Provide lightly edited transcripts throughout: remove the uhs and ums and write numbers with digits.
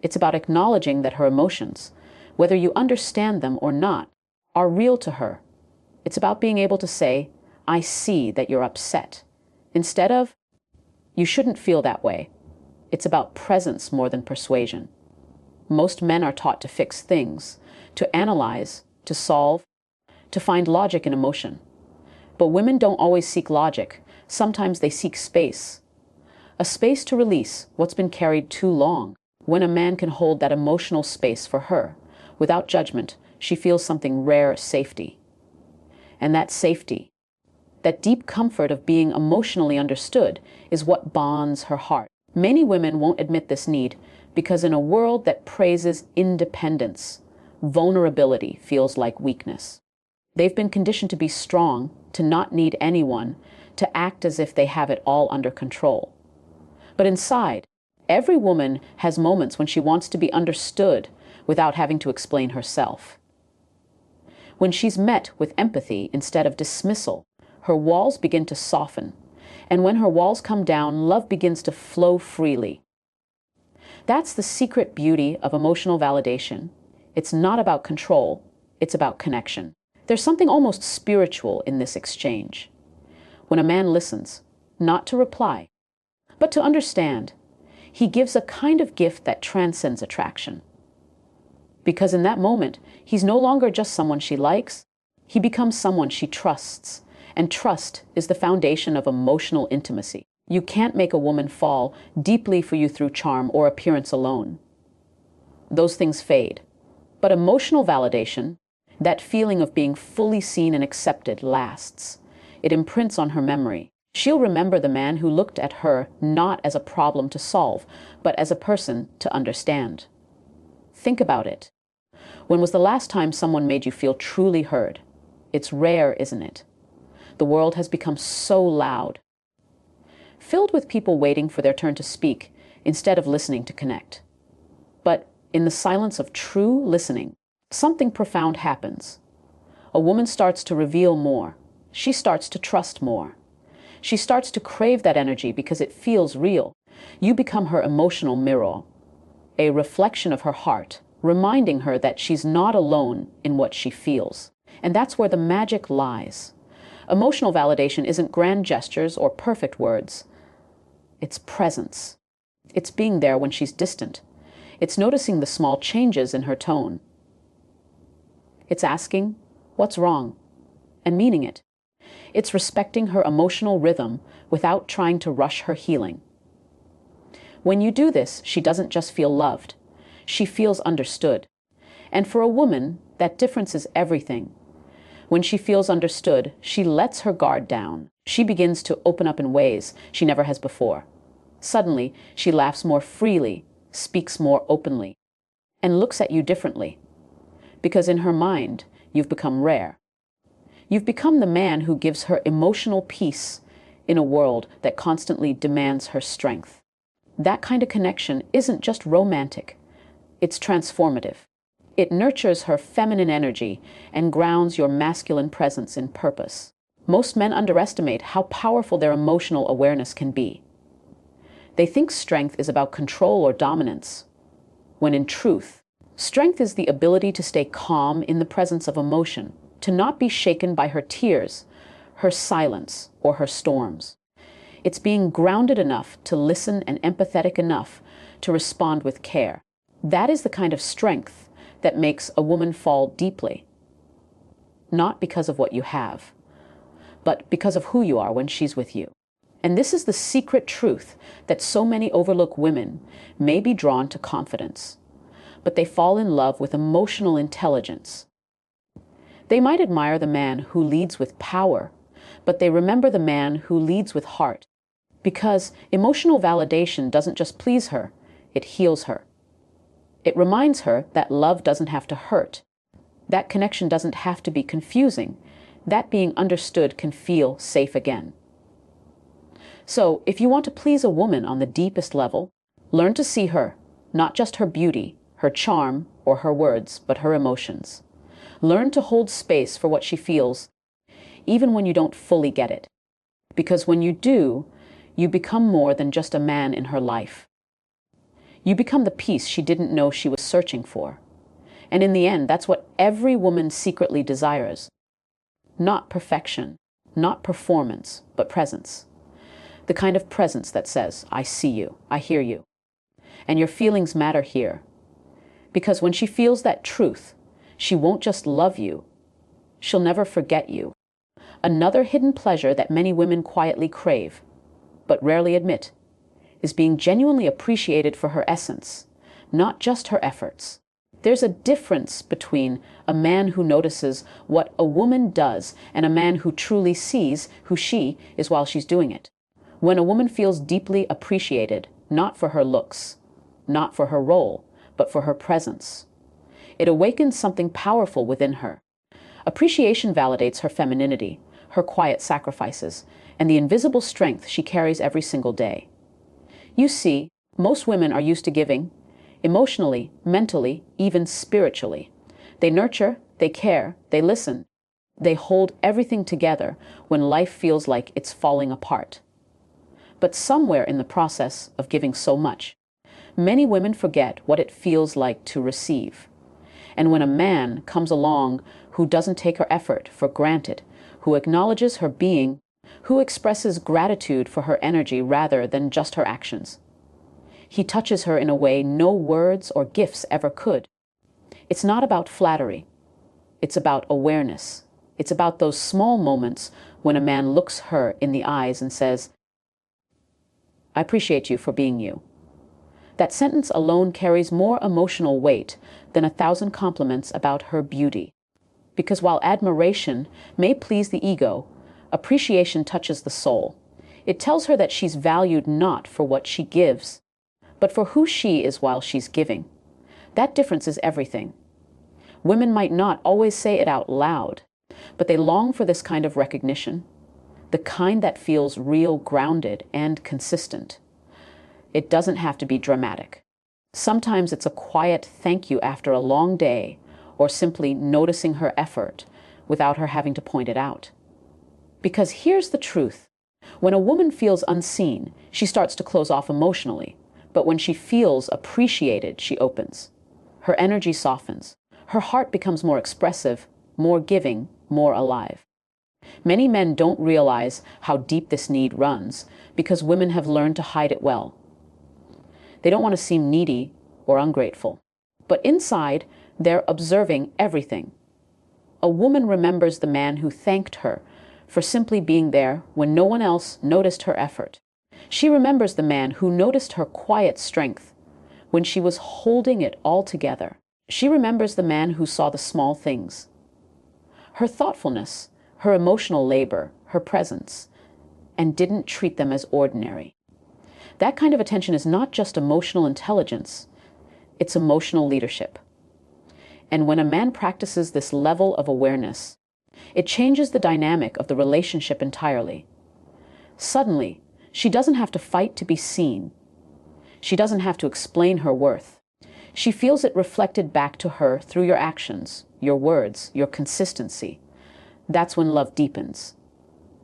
It's about acknowledging that her emotions, whether you understand them or not, are real to her. It's about being able to say, I see that you're upset, instead of, you shouldn't feel that way. It's about presence more than persuasion. Most men are taught to fix things, to analyze, to solve, to find logic in emotion. But women don't always seek logic. Sometimes they seek space. A space to release what's been carried too long. When a man can hold that emotional space for her, without judgment, she feels something rare safety. And that safety, that deep comfort of being emotionally understood, is what bonds her heart. Many women won't admit this need because in a world that praises independence, vulnerability feels like weakness. They've been conditioned to be strong, to not need anyone, to act as if they have it all under control. But inside, every woman has moments when she wants to be understood without having to explain herself. When she's met with empathy instead of dismissal, her walls begin to soften. And when her walls come down, love begins to flow freely. That's the secret beauty of emotional validation. It's not about control, it's about connection. There's something almost spiritual in this exchange. When a man listens, not to reply, but to understand, he gives a kind of gift that transcends attraction. Because in that moment, he's no longer just someone she likes, he becomes someone she trusts. And trust is the foundation of emotional intimacy. You can't make a woman fall deeply for you through charm or appearance alone. Those things fade. But emotional validation, that feeling of being fully seen and accepted, lasts. It imprints on her memory. She'll remember the man who looked at her not as a problem to solve, but as a person to understand. Think about it. When was the last time someone made you feel truly heard? It's rare, isn't it? The world has become so loud, filled with people waiting for their turn to speak instead of listening to connect. But in the silence of true listening, something profound happens. A woman starts to reveal more. She starts to trust more. She starts to crave that energy because it feels real. You become her emotional mirror, a reflection of her heart, reminding her that she's not alone in what she feels. And that's where the magic lies. Emotional validation isn't grand gestures or perfect words. It's presence. It's being there when she's distant. It's noticing the small changes in her tone. It's asking, what's wrong? And meaning it. It's respecting her emotional rhythm without trying to rush her healing. When you do this, she doesn't just feel loved. She feels understood. And for a woman, that difference is everything. When she feels understood, she lets her guard down. She begins to open up in ways she never has before. Suddenly, she laughs more freely, speaks more openly, and looks at you differently. Because in her mind, you've become rare. You've become the man who gives her emotional peace in a world that constantly demands her strength. That kind of connection isn't just romantic, it's transformative. It nurtures her feminine energy and grounds your masculine presence in purpose. Most men underestimate how powerful their emotional awareness can be. They think strength is about control or dominance, when in truth, strength is the ability to stay calm in the presence of emotion, to not be shaken by her tears, her silence, or her storms. It's being grounded enough to listen and empathetic enough to respond with care. That is the kind of strength that makes a woman fall deeply. Not because of what you have, but because of who you are when she's with you. And this is the secret truth that so many overlook. Women may be drawn to confidence, but they fall in love with emotional intelligence. They might admire the man who leads with power, but they remember the man who leads with heart. Because emotional validation doesn't just please her, it heals her. It reminds her that love doesn't have to hurt. That connection doesn't have to be confusing. That being understood can feel safe again. So, if you want to please a woman on the deepest level, learn to see her, not just her beauty, her charm, or her words, but her emotions. Learn to hold space for what she feels, even when you don't fully get it. Because when you do, you become more than just a man in her life. You become the peace she didn't know she was searching for. And in the end, that's what every woman secretly desires. Not perfection, not performance, but presence. The kind of presence that says, I see you, I hear you. And your feelings matter here. Because when she feels that truth, she won't just love you, she'll never forget you. Another hidden pleasure that many women quietly crave, but rarely admit, is being genuinely appreciated for her essence, not just her efforts. There's a difference between a man who notices what a woman does and a man who truly sees who she is while she's doing it. When a woman feels deeply appreciated, not for her looks, not for her role, but for her presence, it awakens something powerful within her. Appreciation validates her femininity, her quiet sacrifices, and the invisible strength she carries every single day. You see, most women are used to giving, emotionally, mentally, even spiritually. They nurture, they care, they listen. They hold everything together when life feels like it's falling apart. But somewhere in the process of giving so much, many women forget what it feels like to receive. And when a man comes along who doesn't take her effort for granted, who acknowledges her being, who expresses gratitude for her energy rather than just her actions, he touches her in a way no words or gifts ever could. It's not about flattery. It's about awareness. It's about those small moments when a man looks her in the eyes and says, I appreciate you for being you. That sentence alone carries more emotional weight than 1,000 compliments about her beauty. Because while admiration may please the ego, appreciation touches the soul. It tells her that she's valued not for what she gives, but for who she is while she's giving. That difference is everything. Women might not always say it out loud, but they long for this kind of recognition, the kind that feels real, grounded, and consistent. It doesn't have to be dramatic. Sometimes it's a quiet thank you after a long day, or simply noticing her effort without her having to point it out. Because here's the truth. When a woman feels unseen, she starts to close off emotionally. But when she feels appreciated, she opens. Her energy softens. Her heart becomes more expressive, more giving, more alive. Many men don't realize how deep this need runs because women have learned to hide it well. They don't want to seem needy or ungrateful. But inside, they're observing everything. A woman remembers the man who thanked her for simply being there when no one else noticed her effort. She remembers the man who noticed her quiet strength when she was holding it all together. She remembers the man who saw the small things. Her thoughtfulness, her emotional labor, her presence, and didn't treat them as ordinary. That kind of attention is not just emotional intelligence, it's emotional leadership. And when a man practices this level of awareness, it changes the dynamic of the relationship entirely. Suddenly, she doesn't have to fight to be seen. She doesn't have to explain her worth. She feels it reflected back to her through your actions, your words, your consistency. That's when love deepens.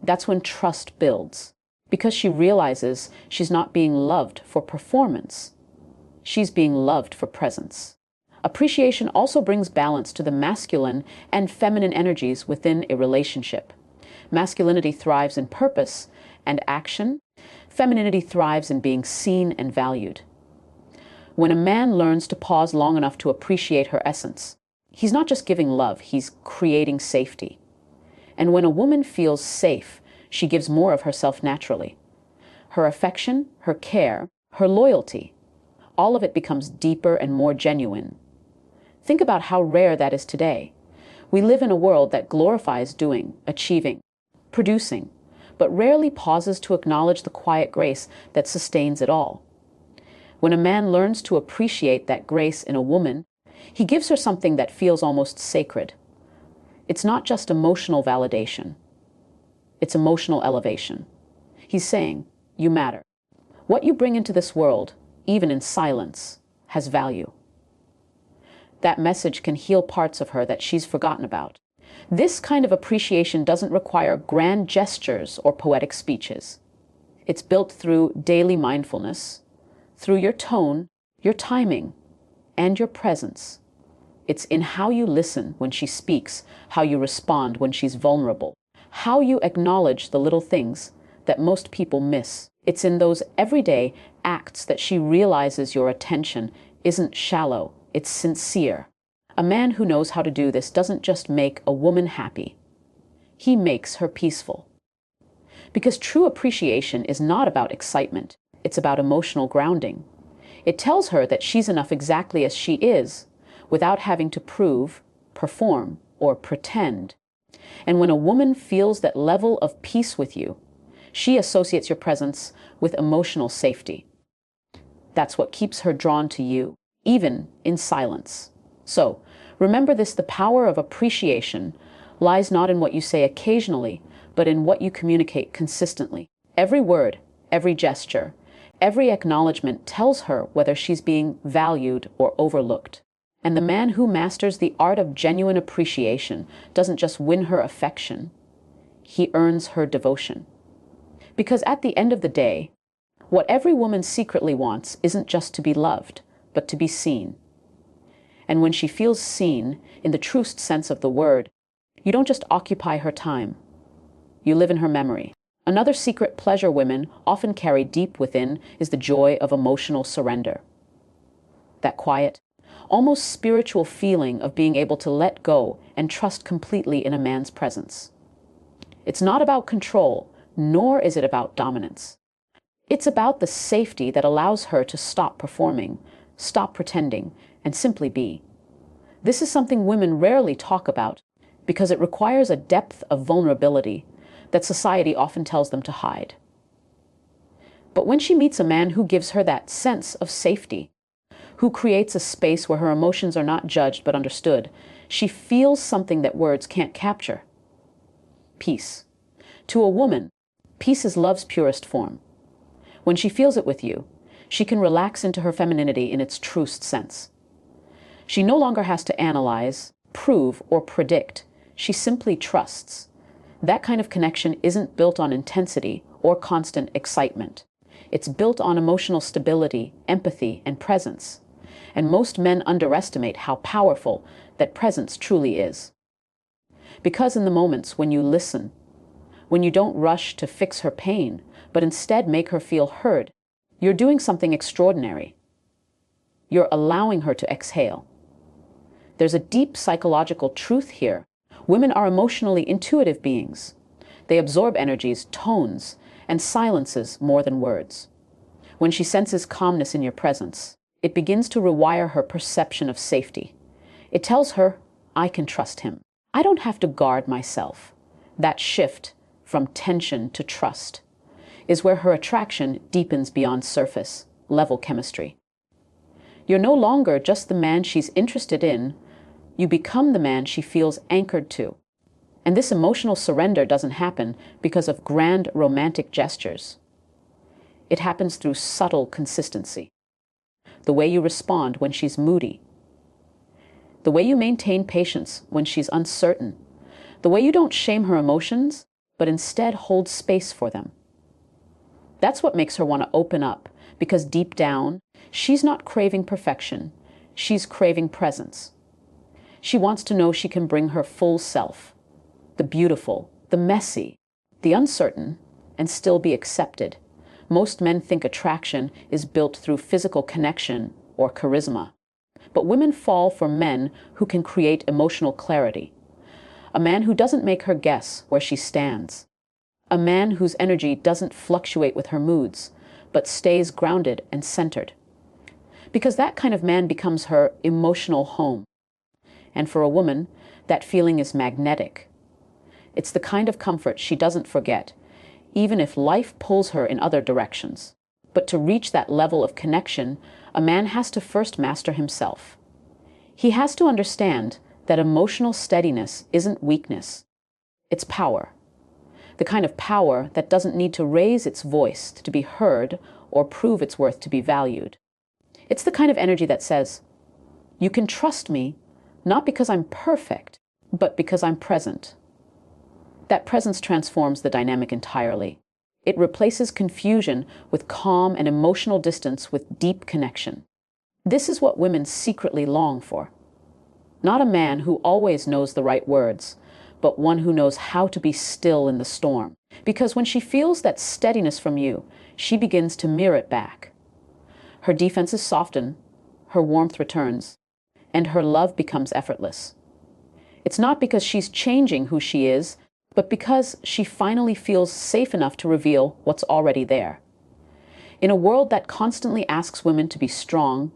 That's when trust builds. Because she realizes she's not being loved for performance. She's being loved for presence. Appreciation also brings balance to the masculine and feminine energies within a relationship. Masculinity thrives in purpose and action. Femininity thrives in being seen and valued. When a man learns to pause long enough to appreciate her essence, he's not just giving love, he's creating safety. And when a woman feels safe, she gives more of herself naturally. Her affection, her care, her loyalty, all of it becomes deeper and more genuine. Think about how rare that is today. We live in a world that glorifies doing, achieving, producing, but rarely pauses to acknowledge the quiet grace that sustains it all. When a man learns to appreciate that grace in a woman, he gives her something that feels almost sacred. It's not just emotional validation. It's emotional elevation. He's saying, you matter. What you bring into this world, even in silence, has value. That message can heal parts of her that she's forgotten about. This kind of appreciation doesn't require grand gestures or poetic speeches. It's built through daily mindfulness, through your tone, your timing, and your presence. It's in how you listen when she speaks, how you respond when she's vulnerable, how you acknowledge the little things that most people miss. It's in those everyday acts that she realizes your attention isn't shallow, it's sincere. A man who knows how to do this doesn't just make a woman happy. He makes her peaceful. Because true appreciation is not about excitement, it's about emotional grounding. It tells her that she's enough exactly as she is, without having to prove, perform, or pretend. And when a woman feels that level of peace with you, she associates your presence with emotional safety. That's what keeps her drawn to you, even in silence. So, remember this: the power of appreciation lies not in what you say occasionally, but in what you communicate consistently. Every word, every gesture, every acknowledgement tells her whether she's being valued or overlooked. And the man who masters the art of genuine appreciation doesn't just win her affection, he earns her devotion. Because at the end of the day, what every woman secretly wants isn't just to be loved, but to be seen. And when she feels seen, in the truest sense of the word, you don't just occupy her time, you live in her memory. Another secret pleasure women often carry deep within is the joy of emotional surrender. That quiet, almost spiritual feeling of being able to let go and trust completely in a man's presence. It's not about control, nor is it about dominance. It's about the safety that allows her to stop performing, stop pretending, and simply be. This is something women rarely talk about because it requires a depth of vulnerability that society often tells them to hide. But when she meets a man who gives her that sense of safety, who creates a space where her emotions are not judged but understood, she feels something that words can't capture. Peace. To a woman, peace is love's purest form. When she feels it with you, she can relax into her femininity in its truest sense. She no longer has to analyze, prove, or predict. She simply trusts. That kind of connection isn't built on intensity or constant excitement. It's built on emotional stability, empathy, and presence. And most men underestimate how powerful that presence truly is. Because in the moments when you listen, when you don't rush to fix her pain, but instead make her feel heard, you're doing something extraordinary. You're allowing her to exhale. There's a deep psychological truth here. Women are emotionally intuitive beings. They absorb energies, tones, and silences more than words. When she senses calmness in your presence, it begins to rewire her perception of safety. It tells her, I can trust him. I don't have to guard myself. That shift from tension to trust is where her attraction deepens beyond surface level chemistry. You're no longer just the man she's interested in, you become the man she feels anchored to. And this emotional surrender doesn't happen because of grand romantic gestures. It happens through subtle consistency. The way you respond when she's moody. The way you maintain patience when she's uncertain. The way you don't shame her emotions, but instead hold space for them. That's what makes her want to open up, because deep down, she's not craving perfection, she's craving presence. She wants to know she can bring her full self, the beautiful, the messy, the uncertain, and still be accepted. Most men think attraction is built through physical connection or charisma. But women fall for men who can create emotional clarity. A man who doesn't make her guess where she stands. A man whose energy doesn't fluctuate with her moods, but stays grounded and centered. Because that kind of man becomes her emotional home. And for a woman, that feeling is magnetic. It's the kind of comfort she doesn't forget, even if life pulls her in other directions. But to reach that level of connection, a man has to first master himself. He has to understand that emotional steadiness isn't weakness, it's power. The kind of power that doesn't need to raise its voice to be heard or prove its worth to be valued. It's the kind of energy that says, you can trust me, not because I'm perfect, but because I'm present. That presence transforms the dynamic entirely. It replaces confusion with calm and emotional distance with deep connection. This is what women secretly long for. Not a man who always knows the right words, but one who knows how to be still in the storm. Because when she feels that steadiness from you, she begins to mirror it back. Her defenses soften, her warmth returns, and her love becomes effortless. It's not because she's changing who she is, but because she finally feels safe enough to reveal what's already there. In a world that constantly asks women to be strong,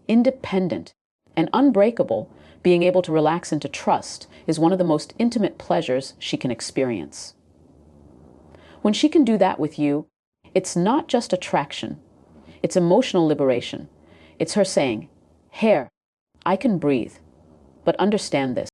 independent, and unbreakable, being able to relax into trust is one of the most intimate pleasures she can experience. When she can do that with you, it's not just attraction, it's emotional liberation. It's her saying, "Hair, I can breathe, but understand this.